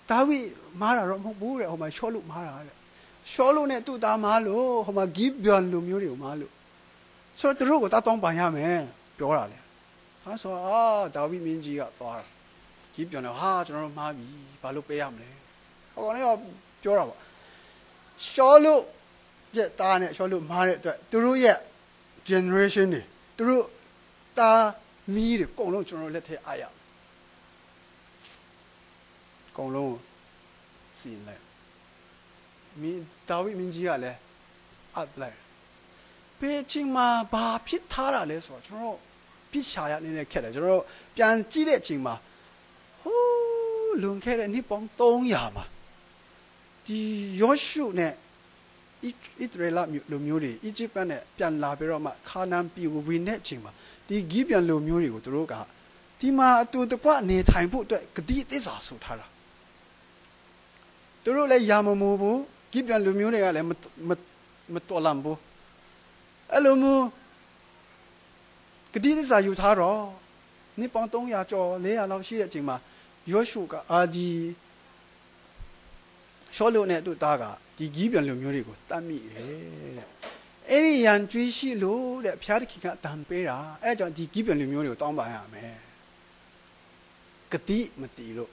ဒါဝိမားတာတော့မဟုတ်ဘူးတဲ့ဟိုမှာရှောလုမားတာတဲ့ရှောလုနဲ့သူ့သားမားလို့ဟိုမှာဂိဗျန်လူမျိုးတွေကိုမားလို့ဆိုတော့သူတို့ကိုတားတောင်းပန်ရမယ်ပြောတာလေဒါဆိုဒါဝိမင်းကြီးကသွားတာဂိဗျန်ကဟာကျွန်တော်တို့မားပြီဘာလို့ပေးရမလဲဟိုကောင်လေးကပြောတာပေါ့ရှောလုရဲ့တားနဲ့ရှောလုမားတဲ့အတွက်သူတို့ရဲ့ generation တွေသူတို့တားမီးတွေအကုန်လုံးကျွန်တော်တို့လက်ထဲအားရအကုန်လုံးစီရင်လိုက်မင်းဒါဝိမင်းကြီးကလည်းအပ်လိုက်ပေချင်းမှာဘာဖြစ်ထားတာလဲဆိုတော့ကျွန်တော်ပြစ်ချာရနေနေခက်တယ်ကျွန်တော်ပြန်ကြည့်တဲ့အချိန်မှာဟိုးလွန်ခဲ့တဲ့နှစ်ပေါင်း300မှာဒီယောရှုနဲ့ဣသရေလလူမျိုးတွေအီဂျစ်နဲ့ပြန်လာပြီးတော့မှခါနာန်ပြည်ကိုဝင်တဲ့အချိန်မှာဒီဂိဗျန်လူမျိုးတွေကိုသူတို့ကဒီမှာအတူတကွနေထိုင်ဖို့အတွက်ဂတိသစ္စာဆိုထားတာသူတို့လည်းယာမမိုးဘူးဂိဗျန်လူမျိုးတွေကလည်းမတော်လန့်ဘူးအဲ့လိုမျိုးဂတိသစ္စာယူထားတော့နှစ်ပေါင်း300ကျော်400လောက်ရှိတဲ့အချိန်မှာယောရှုကဒီရှောလုနဲ့သူ့သားကဒီဂိဗျန်လူမျိုးတွေကိုတတ်မိတယ်တဲ့အဲ့ဒီရန်ကြွေးရှိလို့တဲ့ဖျားတခင်ကတန်ပေးတာအဲ့ကြောင့်ဒီဂိဗျန်လူမျိုးတွေကိုတောင်းပန်ရမယ်ဂတိမတီလို့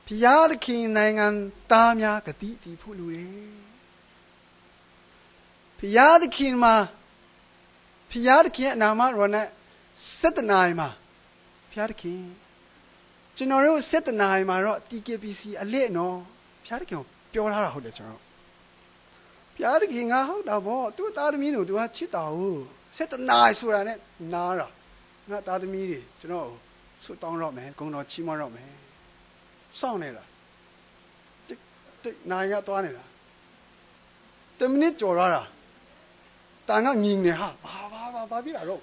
ဖျားတခင်နိုင်ငံသားများဂတိတီဖို့လူတယ်ဖျားတခင်မှာဖျားတခင်အနာမရောနဲ့စက်တနာမှာဖျားတခင်ကျွန်တော်တို့စက်တနာမှာတော့ TKPC အလက်နော်ဖျားတခင်ကိုပြောထားတာဟုတ်တယ်ကျွန်တော်ဖျားတခင်ကဟုတ်တာဗောသူ့သားသမီးတို့သူကချစ်တာဟုတ်စက်တနာဆိုတာနဲ့နားတာငါသားသမီးတွေကျွန်တော်ဆွတောင်းတော့မယ်ဂုဏ်တော်ချီးမွမ်းတော့မယ်စောင့်နေတာတိတ်နိုင်ရသွားနေတာ10မိနစ်ကြော်လာတာတာငါငင်နေဟာဘာပြတာတော့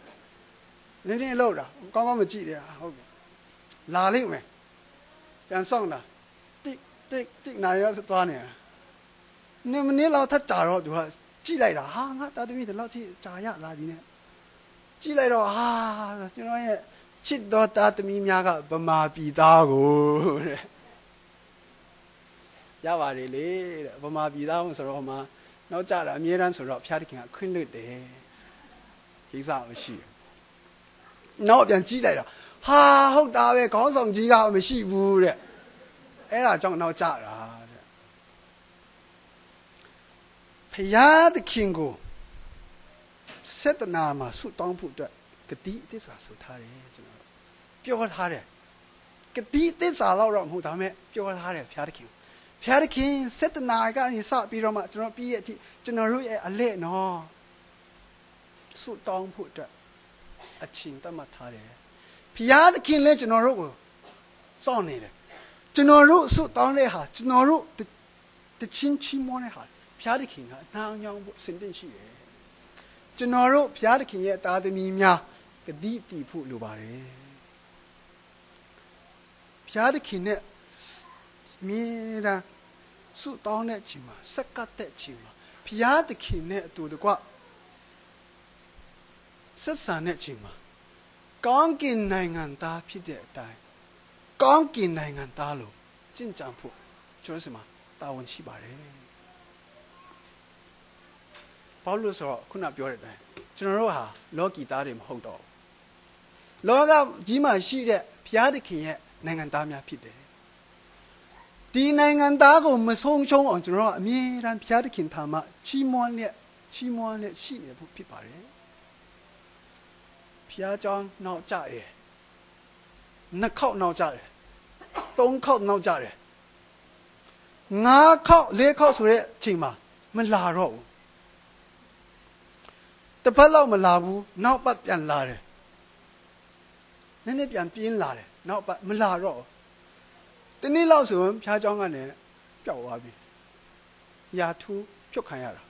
နင်းလောက်တာကောင်းကောင်းမကြည့်တယ်ဟုတ်ကဲ့လာလိမ့်မယ်ပြန်ဆောင်တာတိတ်နိုင်ရသွားနေတာ10မိနစ်လောက်ထပ်ကြာတော့သူကကြည့်လိုက်တာဟာငါတာသမီးတလောက်ကြီးကြာရလာပြီနဲ့ကြည့်လိုက်တော့ဟာကျွန်တော်ရဲ့ချစ်တော်တာသမီးများကဗမာပြည်သားကိုတဲ့ရပါတယ်လေတဲ့ဗမာပြည်သားဆိုတော့မှနောက်ကြတာအမြဲတမ်းဆိုတော့ဖျားတခင်ကခွင့်လွတ်တယ်ကိစ္စမရှိဘူးနောက်ပြန်ကြည့်လိုက်တော့ဟာဟုတ်တာပဲခေါင်းဆောင်ကြီးကမရှိဘူးတဲ့အဲ့ဒါကြောင့်နောက်ကြတာတဲ့ဖျားတခင်ကိုစက်တနာမှာဆုတောင်းဖို့အတွက်ဂတိသစ္စာဆိုထားတယ်ကျွန်တော်ပြောထားတယ်ဂတိသစ္စာတော့မဟုတ်ဒါပေမဲ့ပြောထားတယ်ဖျားတခင်ဖျားတခင်စက်တနာကနေစပြီးတော့မှကျွန်တော်ပြီးရဲ့အထိကျွန်တော်တို့ရဲ့အလက်နော်ဆုတောင်းဖို့အတွက်အချိန်တတ်မှတ်ထားတယ်ဖျားတခင်လည်းကျွန်တော်တို့ကိုစောင့်နေတယ်ကျွန်တော်တို့ဆုတောင်းတဲ့ဟာကျွန်တော်တို့တချင်းချီးမွမ်းတဲ့ဟာဖျားတခင်ကနားညောင်းဖို့စင်တင်ရှိတယ်ကျွန်တော်တို့ဘုရားသခင်ရဲ့သားသမီးများဂတိတည်ဖို့လိုပါတယ်ဘုရားသခင်နဲ့မြေရာဆုတောင်းတဲ့ချိန်မှာစက္ကတ်တဲ့ချိန်မှာဘုရားသခင်နဲ့အတူတကွဆက်ဆံတဲ့ချိန်မှာကောင်းကင်နိုင်ငံသားဖြစ်တဲ့အတိုင်းကောင်းကင်နိုင်ငံသားလို့ကျင့်ကြံဖို့ကျွန်တော်စီမှာတာဝန်ရှိပါတယ်ဘာလို့ဆိုတော့ခုနပြောတဲ့အတိုင်းကျွန်တော်တို့ဟာလောကီသားတွေမဟုတ်တော့ဘူးလောကကြီးမှာရှိတဲ့ဘုရားသခင်ရဲ့နိုင်ငံသားများဖြစ်တယ်ဒီနိုင်ငံသားကိုမဆုံးရှုံးအောင်ကျွန်တော်တို့အမြဲတမ်းဘုရားသခင်ထာမချီးမွမ်းလျက်ရှိနေဖို့ဖြစ်ပါတယ်ဘုရားကြောင့်နောက်ကြတယ်နှစ်ခေါက်နောက်ကြတယ်သုံးခေါက်နောက်ကြတယ်ငါးခေါက်လေးခေါက်ဆိုတဲ့အချိန်မှာမလာတော့ဘူးတစ်ပတ်လောက်မလာဘူးနောက်ပတ်ပြန်လာတယ်နည်းနည်းပြန်ပြင်းလာတယ်နောက်ပတ်မလာတော့တနေ့လောက်ဆိုရင်ဖျားเจ้าကနေပျောက်သွားပြီရာထူးဖြုတ်ခံရတာ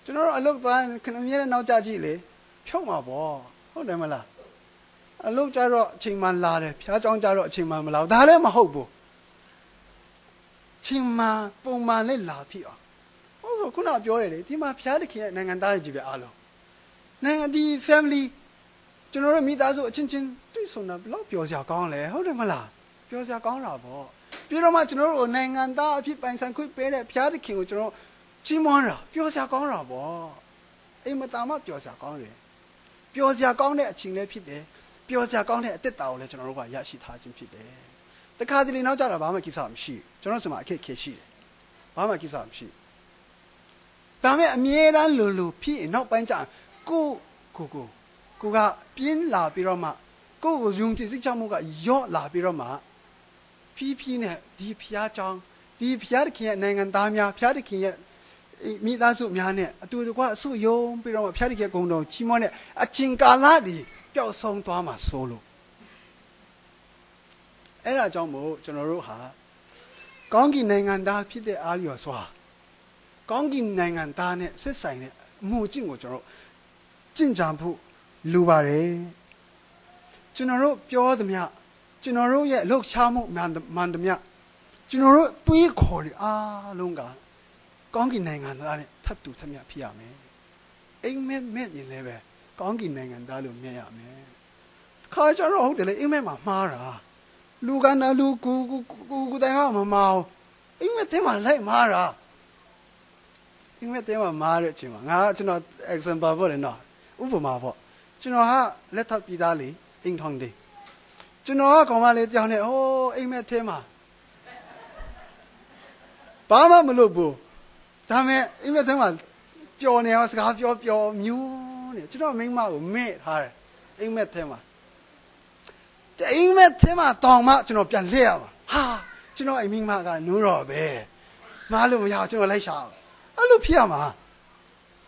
ကျွန်တော်တို့အလုပ်သွားခဏမြဲတဲ့နောက်ကြကြည့်လေဖြုတ်မှာပေါ့ဟုတ်တယ်မလားအလုပ်ကြတော့အချိန်မှလာတယ်ဖျားเจ้าကြတော့အချိန်မှမလာဘူးဒါလည်းမဟုတ်ဘူးချိန်မှပုံမှန်လေးလာဖြစ်အောင်ခုနပြောရတယ်လေဒီမှာဘုရားသခင်ရဲ့နိုင်ငံသားတွေကြီးပဲအားလုံးနိုင်ငံဒီ family ကျွန်တော်တို့မိသားစုအချင်းချင်းတွေ့ဆုံတာဘလို့ပြောစရာကောင်းလဲဟုတ်တယ်မလားပြောစရာကောင်းတာပေါ့ပြီးတော့မှကျွန်တော်တို့နိုင်ငံသားအဖြစ်ပိုင်ဆိုင်ခွင့်ပေးတဲ့ဘုရားသခင်ကိုကျွန်တော်ကြီးမွမ်းတာပြောစရာကောင်းတာပေါ့အိမ်မတာမှပြောစရာကောင်းတယ်ပြောစရာကောင်းတဲ့အချိန်လည်းဖြစ်တယ်ပြောစရာကောင်းတဲ့အသက်တာကိုလည်းကျွန်တော်တို့ကရရှိထားခြင်းဖြစ်တယ်တခါတလေနောက်ကြတော့ဘာမှကိစ္စမရှိကျွန်တော်စမှာအခက်အခဲရှိတယ်ဘာမှကိစ္စမရှိဒါမဲ့အမြဲတမ်းလိုဖြစ်နောက်ပိုင်းကျကိုကပြင်းလာပြီးတော့မှကိုယ်ကိုယုံကြည်စိတ်ချမှုကယော့လာပြီးတော့မှဖြည်းနဲ့ဒီဖျားချောင်းဒီဖျားတခင်ရဲ့နိုင်ငံသားများဖျားတခင်ရဲ့မိသားစုများနဲ့အတူတကွအဆုယုံပြီးတော့မှဖျားတခင်ဂုဏ်တော်ချီးမွမ်းတဲ့အချင်းကာလတွေပျောက်ဆုံးသွားမှာဆိုလို့အဲ့ဒါကြောင့်မို့ကျွန်တော်တို့ဟာကောင်းကင်နိုင်ငံသားဖြစ်တဲ့အားလျော်စွာကောင်းကင်နိုင်ငံသားနဲ့ဆက်ဆိုင်တဲ့အမှုကျင့်ကိုကျွန်တော်တို့ကျင့်ကြံဖို့လိုပါတယ်ကျွန်တော်တို့ပြောသမျှကျွန်တော်တို့ရဲ့လှုပ်ရှားမှုမှန်သမျှကျွန်တော်တို့တွေးခေါ်ရအားလုံးကကောင်းကင်နိုင်ငံသားနဲ့ထပ်တူသမျှဖြစ်ရမယ်အိမ်မက်ရင်လည်းပဲကောင်းကင်နိုင်ငံသားလို့မြင်ရမယ်ခါကျတော့ဟုတ်တယ်လေအိမ်မက်မှာမှားတာလူကနာလူကူတိုင်ကမမအောင်အိမ်မက်ထဲမှာလိုက်မှားတာအိမ်မက်ထဲမှာမှားတဲ့အချိန်မှာငါကျွန်တော် example ပေါ့လေနော်ဥပမာပေါ့ကျွန်တော်ဟာလက်ထပ်ပြီးသားလေအိမ်ထောင်တယ်ကျွန်တော်ကကောင်မလေးတယောက်နဲ့ဟိုးအိမ်မက်ထဲမှာဘာမှမလုပ်ဘူးဒါမဲ့အိမ်မက်ထဲမှာပျော်နေအောင်စကားပြောမြူးနေကျွန်တော်မိန်းမကိုမေ့ထားတယ်အိမ်မက်ထဲမှာအိမ်မက်ထဲမှာတောင်မှကျွန်တော်ပြန်လှည့်ရပါဟာကျွန်တော်အိမ်မိန်းမကနိုးတော့ပဲမားလို့မရကျွန်တော်လိုက်ရှာအဲ့လိုဖြစ်ရမှာ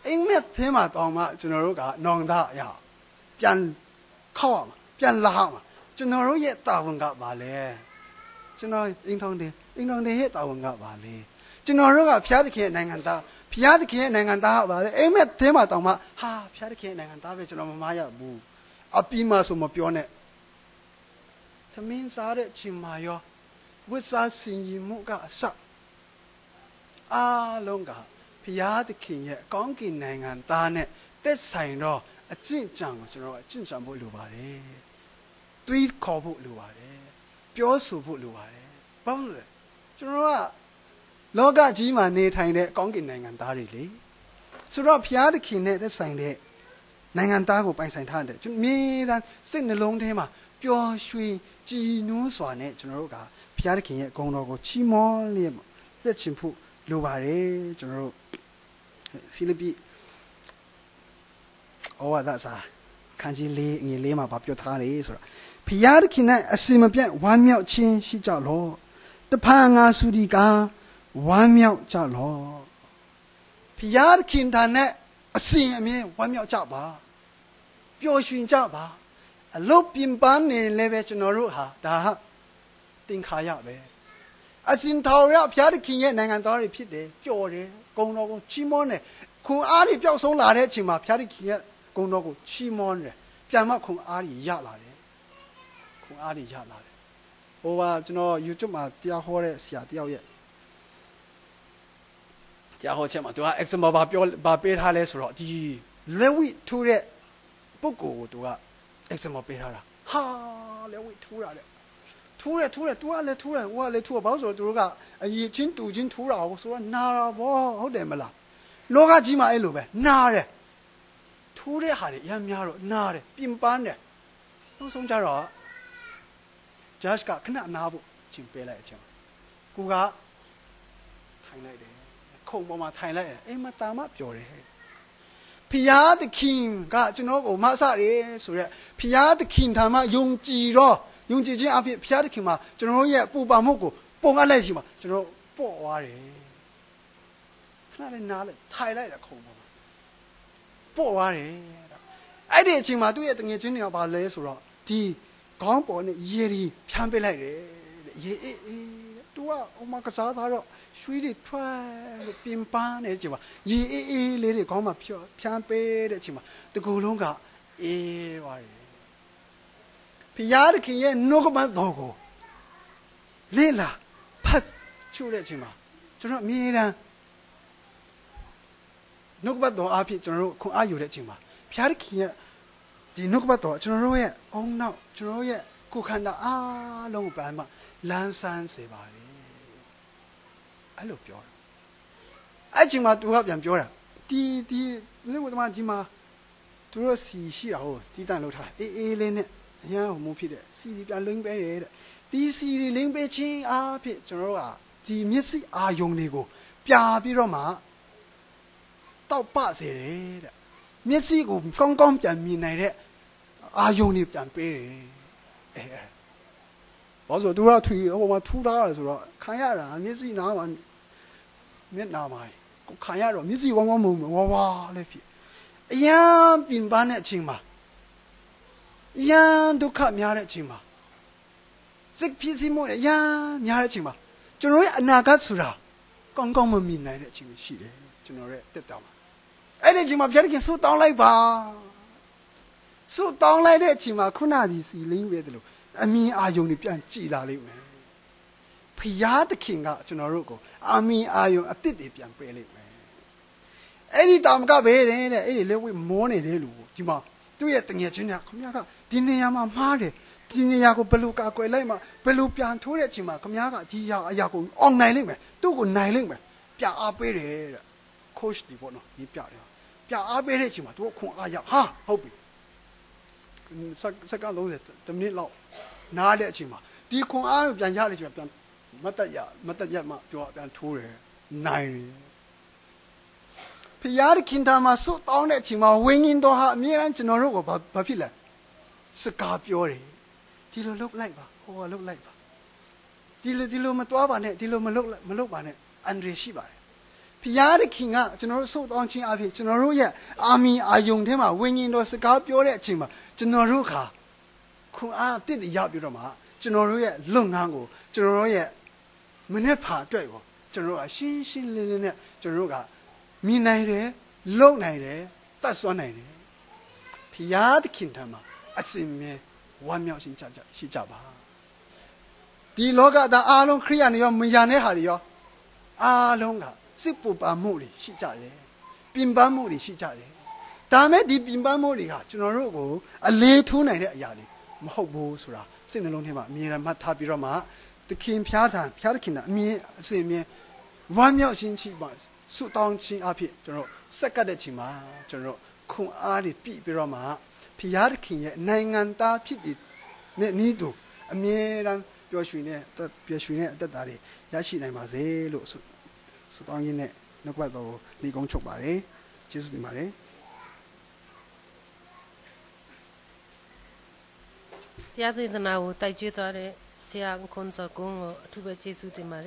အိမ်မက်ထဲမှာတောင်မှကျွန်တော်တို့ကနောင်တရပြန်ခောက်ရမှာပြန်လာမှာကျွန်တော်တို့ရဲ့တာဝန်ကပါလေကျွန်တော်အိမ်ထောင်တယ်ရဲ့တာဝန်ကပါလေကျွန်တော်တို့ကဘုရားသခင်ရဲ့နိုင်ငံသားဘုရားသခင်ရဲ့နိုင်ငံသားပါလေအိမ်မက်ထဲမှာတောင်မှဟာဘုရားသခင်ရဲ့နိုင်ငံသားပဲကျွန်တော်မမားရဘူးအပြီးမှဆိုမပြောနဲ့သမင်းစားတဲ့ချိန်မှာရောဝိစားစင်ရင်မှုကအစအားလုံးကဘုရားသခင်ရဲ့ကောင်းကင်နိုင်ငံသားနဲ့သက်ဆိုင်တော့အကျင့်ကြံကိုကျွန်တော်ကအကျင့်ကြံဖို့လိုပါတယ်တွေးခေါ်ဖို့လိုပါတယ်ပြောဆိုဖို့လိုပါတယ်ဘာလို့လဲကျွန်တော်ကလောကကြီးမှာနေထိုင်တဲ့ကောင်းကင်နိုင်ငံသားတွေလေဆိုတော့ဘုရားသခင်နဲ့သက်ဆိုင်တဲ့နိုင်ငံသားကိုပိုင်ဆိုင်ထားတဲ့ကျွန်တော်မြေတမ်းစိတ်နှလုံးထဲမှာပျော်ရွှင်ကြည်နူးစွာနဲ့ကျွန်တော်တို့ကဘုရားသခင်ရဲ့ဂုဏ်တော်ကိုချီးမွမ်းလျက်သက်ချင်ဖို့လိုပါတယ်ကျွန်တော်တို့ဖိလိပ္ပိဩဝါဒစာခန်းကြီး၄ငွေ၄မှာပြောထားတယ်ဆိုတော့ဘုရားသခင်နဲ့အစင်မပြတ်ဝမ်းမြောက်ခြင်းရှိကြလောတဖန်ငါစုဒီကဝမ်းမြောက်ကြလောဘုရားသခင်နဲ့အစင်အမြဲဝမ်းမြောက်ကြပါပျော်ရွှင်ကြပါအလုတ်ပြင်းပန်းနေလည်းပဲကျွန်တော်တို့ဟာဒါဟာတင်ခါရပဲအစင်တော်ရဘုရားသခင်ရဲ့နိုင်ငံတော်တွေဖြစ်တယ်ပျော်တယ်ဂုဏ်တော်ကိုချီးမွမ်းတယ်ခွန်အားတွေပျောက်ဆုံးလာတဲ့အချိန်မှာဘုရားသခင်ရဲ့ဂုဏ်တော်ကိုချီးမွမ်းတယ်ပြန်မှခွန်အားတွေရလာတယ်ခွန်အားတွေရလာတယ်ဟိုကကျွန်တော် YouTube မှာတရားဟောတဲ့ဆရာတယောက်ရဲ့တရားဟောချက်မှာသူက example ဘာပေးထားလဲဆိုတော့ဒီလက်ဝိထူတဲ့ပုဂ္ဂိုလ်ကိုသူက example ပေးထားတာဟာလက်ဝိထူတာတဲ့ထူတယ်သူကလည်းထူတယ်ဟိုကလည်းထူဘာလို့ဆိုတော့သူတို့ကအရင်ချင်းတူချင်းထူတာဟုတ်ဆိုတော့နာတာဘောဟုတ်တယ်မလားလောကကြီးမှာအဲ့လိုပဲနာတယ်ထူတဲ့ဟာတွေအများများတော့နာတယ်ပြင်ပန်းတယ်နောက်ဆုံးကြတော့ judge ကခဏနာဖို့ချင်းပေးလိုက်အချင်းကိုကထိုင်လိုက်တယ်ခုံပေါ်မှာထိုင်လိုက်တယ်အိမ်မတာမပြောတယ်ဖျားသခင်ကကျွန်တော်ကိုမဆရဲဆိုရက်ဖျားသခင်ထာမယုံကြည်ခြင်းအဖြစ်ဖျားသခင်မှာကျွန်တော်ရဲ့ပူပါမှုကိုပုံအပ်လိုက်ရှိမှာကျွန်တော်ပေါ့သွားတယ်ခဏလေးနားလိုက်ထိုင်လိုက်တာခုံပေါ်မှာပေါ့သွားတယ်အဲ့ဒီအချိန်မှာသူ့ရဲ့တငယ်ချင်းတွေကဘာလဲဆိုတော့ဒီခေါင်းပေါ်နဲ့ရေရီဖြန်းပေးလိုက်တယ်ရေအေးသူကဟိုမှာကစားသားတော့ရွှေတွေထွက်လို့ပြင်ပန်းနေတဲ့အချိန်မှာရေအေးလေးတွေခေါင်းမှာဖြန်းပေးတဲ့အချိန်မှာတကူလုံးကအေးသွားတယ်ဘုရားသခင်ရဲ့နှုတ်ကပတ်တော်ကိုလေ့လာဖတ်ချိုးတဲ့အချိန်မှာကျွန်တော်အမြဲတမ်းနှုတ်ကပတ်တော်အဖြစ်ကျွန်တော်တို့ခွန်အားယူတဲ့အချိန်မှာဘုရားသခင်ရဲ့ဒ ဒီနှုတ်ကပတ်တော်ကျွန်တော်တို့ရဲ့အောင်းနောက်ကျွန်တော်ရဲ့ကိုယ်ခန္ဓာအားလုံးပန်းမှာလန်းဆန်းစေပါလေအဲ့လိုပြောတာအဲ့ချိန်မှာသူကပြန်ပြောတာဒီလူ့ဘုရားဒီမှာသူတို့စီရှိတာဟုတ်တီးတန့်လို့ထားအေးလေးနဲ့အရန်ဟိုမို့ဖြစ်တဲ့စီဒီပြန်လင်းပေးတယ်တဲ့ဒီစီဒီလင်းပေးခြင်းအားဖြင့်ကျွန်တော်တို့ကဒီမျက်စိအာယုံတွေကိုပြာပြီးတော့မှတောက်ပစေတယ်တဲ့မျက်စိကိုကောင်းကောင်းပြန်မြင်နိုင်တဲ့အာယုံတွေပြန်ပေးတယ်ဘာလို့သူကထွေဟိုမှာထူထားတယ်ဆိုတော့ခံရတာမျက်စိနားမှာမျက်နာမှာခံရတော့မျက်စိဝမ်းဝမ်းမုံဝါလည်းဖြစ်အရန်ပြင်ပန်းတဲ့အချိန်မှာအရန်ဒုက္ခများတဲ့အချိန်မှာစိတ်ဖြစ်စီမှုအရန်များတဲ့အချိန်မှာကျွန်တော်ရဲ့အနာဂတ်ဆိုတာကောင်းကောင်းမမြင်နိုင်တဲ့အချိန်ရှိတယ်ကျွန်တော်ရဲ့တက်တာမှာအဲ့ဒီအချိန်မှာဘုရားခင်ဆုတောင်းလိုက်ပါဆုတောင်းလိုက်တဲ့အချိန်မှာခုနဒီစီလင်းပဲတယ်လို့အမြင်အာယုံတွေပြန်ကြည်လာလိမ့်မယ်ဘုရားသခင်ကကျွန်တော်တို့ကိုအမြင်အာယုံအသစ်တွေပြန်ပေးလိမ့်မယ်အဲ့ဒီတာမကပဲတဲ့အဲ့ဒီလက်ဝဲမောနေတဲ့လူကိုဒီမှာသူ့ရဲ့တငယ်ချင်းကခမရကဒီနေရာမှာမှားတယ်ဒီနေရာကိုဘယ်လိုကာကွယ်လိုက်မှဘယ်လိုပြန်ထိုးတဲ့အချိန်မှာခမရကဒီအရာကိုအောင်နိုင်လိမ့်မယ်သူ့ကိုနိုင်လိမ့်မယ်ပြအားပေးတယ်တဲ့ coach ဒီပေါ့နော်ဒီပြတယ်ပြအားပေးတဲ့အချိန်မှာသူကခွန်အားရဟာဟုတ်ပြီစက္ကန့်30မိနစ်လောက်နားတဲ့အချိန်မှာဒီခွန်အားကိုပြန်ရတဲ့အချိန်မှာပြန်မတ်တက်ရမှပြောပြန်ထိုးတယ်နိုင်တယ်ဖျားခင်တာမှာစွတ်တောင်းတဲ့အချိန်မှာဝိညာဉ်တော်ဟာအမြဲတမ်းကျွန်တော်တို့ကိုဘာဖြစ်လဲစကားပြောတယ်ဒီလိုလုပ်လိုက်ပါဟိုကလုပ်လိုက်ပါဒီလိုမတွားပါနဲ့ဒီလိုမလုပ်ပါနဲ့အန်ဒရရှိပါတယ်ဖျားခင်ကကျွန်တော်တို့စွတ်တောင်းခြင်းအဖြစ်ကျွန်တော်တို့ရဲ့အာမင်အာယုံထဲမှာဝိညာဉ်တော်စကားပြောတဲ့အချိန်မှာကျွန်တော်တို့ခါခွန်အားတစ်ရပြီးတော့မှကျွန်တော်တို့ရဲ့လုပ်ငန်းကိုကျွန်တော်တို့ရဲ့မနေ့ဖာအတွက်ကိုကျွန်တော်တို့ကရှင်းလင်းနဲ့ကျွန်တော်တို့ကမြင်နိုင်တယ်လုံနိုင်တယ်တတ်စွမ်းနိုင်တယ်ဖျားသခင်ထံမှာအစင်မြဲဝမ်းမြောက်ခြင်းရှိကြပါဒီလောကသားအားလုံးခရိယာတွေရောမယာနဲ့ဟာတွေရောအားလုံးကစစ်ပူပါမှုတွေရှိကြတယ်ပြင်ပမှုတွေရှိကြတယ်ဒါမဲ့ဒီပြင်ပမှုတွေကကျွန်တော်တို့ကိုအလေးထိုးနိုင်တဲ့အရာတွေမဟုတ်ဘူးဆိုတာစိတ်နှလုံးထဲမှာအမြဲတမ်းမှတ်ထားပြီးတော့မှသခင်ဖျားသခင်ကအမြဲအစင်မြဲဝမ်းမြောက်ခြင်းရှိပါဆုတောင်းခြင်းအဖြစ်ကျွန်တော်စက္ကတဲ့ချိန်မှာကျွန်တော်ခွန်အားတွေပြည့်ပြီးတော့မှဖျားသခင်ရဲ့နိုင်ငံသားဖြစ်တဲ့နေ့တူအမြဲတမ်းပျော်ရွှင်တဲ့အသက်တာတွေရရှိနိုင်ပါစေလို့ဆုတောင်းရင်းနဲ့နှုတ်ကပတ်တော်ကိုညီကုန်းချုပ်ပါတယ်ကျေးဇူးတင်ပါတယ်တရားဒေသနာကိုတိုက်ကျွေးသွားတဲ့ဆရာခွန်စောကုန်းကိုအထူးပဲကျေးဇူးတင်ပါတယ်